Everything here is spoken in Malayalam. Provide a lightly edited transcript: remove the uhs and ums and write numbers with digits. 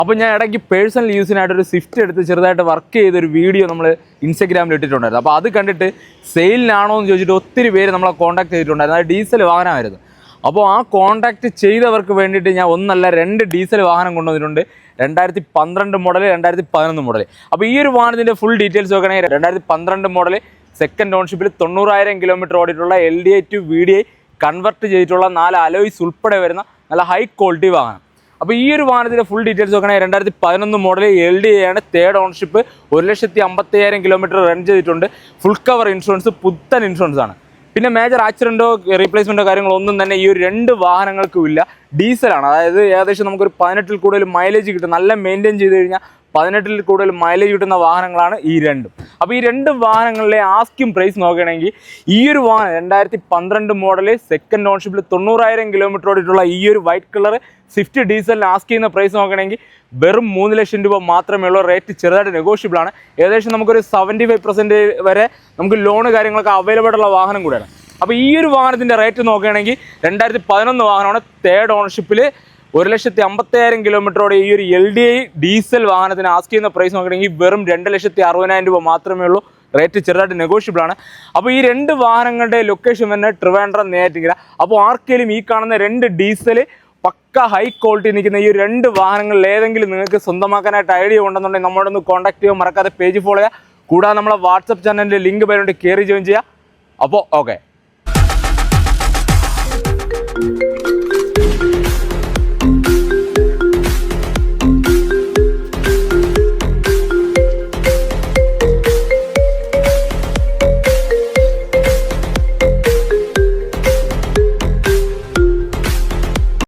അപ്പോൾ ഞാൻ ഇടയ്ക്ക് പേഴ്സണൽ യൂസിനായിട്ട് ഒരു സ്വിഫ്റ്റ് എടുത്ത് ചെറുതായിട്ട് വർക്ക് ചെയ്തൊരു വീഡിയോ നമ്മൾ ഇൻസ്റ്റഗ്രാമിൽ ഇട്ടിട്ടുണ്ടായിരുന്നു. അപ്പോൾ അത് കണ്ടിട്ട് സെയിലിനാണോ എന്ന് ചോദിച്ചിട്ട് ഒത്തിരി പേര് നമ്മളെ കോൺടാക്ട് ചെയ്തിട്ടുണ്ടായിരുന്നു. അത് ഡീസൽ വാഹനമായിരുന്നു. അപ്പോൾ ആ കോൺടാക്ട് ചെയ്തവർക്ക് വേണ്ടിയിട്ട് ഞാൻ ഒന്നല്ല 2 ഡീസൽ വാഹനം കൊണ്ടുവന്നിട്ടുണ്ട്. 2012 മോഡൽ, 2011 മോഡൽ. അപ്പോൾ ഈ ഒരു വാഹനത്തിൻ്റെ ഫുൾ ഡീറ്റെയിൽസ് നോക്കുകയാണെങ്കിൽ 2012 മോഡൽ, സെക്കൻഡ് ഓൺഷിപ്പിൽ 90,000 കിലോമീറ്റർ ഓടിയിട്ടുള്ള LDI to VDI കൺവെർട്ട് ചെയ്തിട്ടുള്ള 4 അലോയ്സ് ഉൾപ്പെടെ വരുന്ന നല്ല ഹൈ ക്വാളിറ്റി വാഹനം. അപ്പോൾ ഈ ഒരു വാഹനത്തിൻ്റെ ഫുൾ ഡീറ്റെയിൽസ് നോക്കുകയാണെങ്കിൽ 2011 മോഡൽ LDI ആണ്, തേർഡ് ഓൺഷിപ്പ്, 1,50,000 കിലോമീറ്റർ റൺ ചെയ്തിട്ടുണ്ട്. ഫുൾ കവർ ഇൻഷുറൻസ്, പുത്തൻ ഇൻഷുറൻസ് ആണ്. പിന്നെ മേജർ ആക്സിഡൻറ്റോ റീപ്ലേസ്മെൻറ്റോ കാര്യങ്ങളോ ഒന്നും തന്നെ ഈ ഒരു 2 വാഹനങ്ങൾക്കും ഇല്ല. ഡീസലാണ്, അതായത് ഏകദേശം നമുക്കൊരു 18 കൂടുതൽ മൈലേജ് കിട്ടും. നല്ല മെയിൻറ്റെയിൻ ചെയ്ത് കഴിഞ്ഞാൽ 18 കൂടുതൽ മൈലേജ് കിട്ടുന്ന വാഹനങ്ങളാണ് ഈ 2. അപ്പോൾ ഈ 2 വാഹനങ്ങളിലെ ആസ്കിംഗ് പ്രൈസ് നോക്കുകയാണെങ്കിൽ ഈ ഒരു വാഹനം 2012 മോഡൽ, സെക്കൻഡ് ഓൺഷിപ്പിൽ 90,000 കിലോമീറ്റർ ഓടിയിട്ടുള്ള ഈ ഒരു വൈറ്റ് കളർ സ്വിഫ്റ്റ് ഡീസലിന് ആസ്ക് ചെയ്യുന്ന പ്രൈസ് നോക്കുകയാണെങ്കിൽ വെറും 3 ലക്ഷം രൂപ മാത്രമേ ഉള്ളൂ. റേറ്റ് ചെറുതായിട്ട് നെഗോഷ്യബിൾ ആണ്. ഏകദേശം നമുക്കൊരു 75% വരെ നമുക്ക് ലോണ് കാര്യങ്ങളൊക്കെ അവൈലബിൾ ഉള്ള വാഹനം കൂടെയാണ്. അപ്പോൾ ഈ ഒരു വാഹനത്തിൻ്റെ റേറ്റ് നോക്കുകയാണെങ്കിൽ 2011 വാഹനമാണ്, തേർഡ് ഓൺഷിപ്പിൽ 1,50,000 കിലോമീറ്ററോടെ ഈ ഒരു LDI ഡീസൽ വാഹനത്തിന് ആസ്ക് ചെയ്യുന്ന പ്രൈസ് നോക്കുകയാണെങ്കിൽ വെറും 2,60,000 രൂപ മാത്രമേ ഉള്ളൂ. റേറ്റ് ചെറുതായിട്ട് നെഗോഷ്യബിൾ ആണ്. അപ്പോൾ ഈ 2 വാഹനങ്ങളുടെ ലൊക്കേഷൻ തന്നെ ട്രിവാൻഡ്രം, നെയ്യാറ്റിൻകര. അപ്പോൾ ആർക്കെങ്കിലും ഈ കാണുന്ന 2 ഡീസൽ പക്ക ഹൈ ക്വാളിറ്റി നിൽക്കുന്ന ഈ 2 വാഹനങ്ങളിൽ ഏതെങ്കിലും നിങ്ങൾക്ക് സ്വന്തമാക്കാനായിട്ട് ഐഡിയ ഉണ്ടെന്നുണ്ടെങ്കിൽ നമ്മളോടൊന്ന് കോൺടാക്ട് ചെയ്യുക. മറക്കാതെ പേജ് ഫോളോ ചെയ്യുക. കൂടാതെ നമ്മളെ വാട്സപ്പ് ചാനലിൻ്റെ ലിങ്ക് പേരുണ്ട്, കയറി ജോയിൻ ചെയ്യുക. അപ്പോൾ ഓക്കെ.